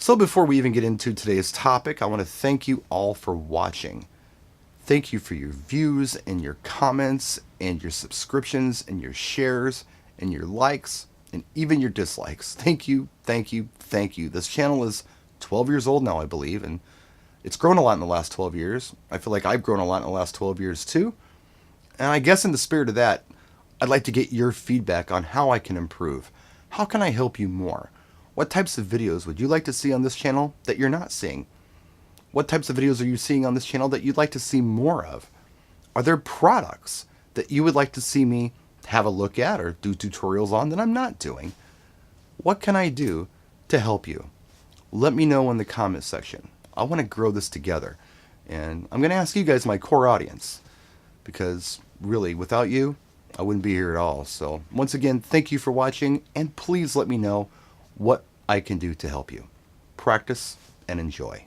So before we even get into today's topic, I want to thank you all for watching. Thank you for your views and your comments and your subscriptions and your shares and your likes and even your dislikes. Thank you, thank you, thank you. This channel is 12 years old now, I believe, and it's grown a lot in the last 12 years. I feel like I've grown a lot in the last 12 years too. And I guess in the spirit of that, I'd like to get your feedback on how I can improve. How can I help you more? What types of videos would you like to see on this channel that you're not seeing? What types of videos are you seeing on this channel that you'd like to see more of? Are there products that you would like to see me have a look at or do tutorials on that I'm not doing? What can I do to help you? Let me know in the comment section. I want to grow this together. And I'm going to ask you guys, my core audience, because really, without you, I wouldn't be here at all. So once again, thank you for watching, and please let me know what I can do to help you. Practice and enjoy.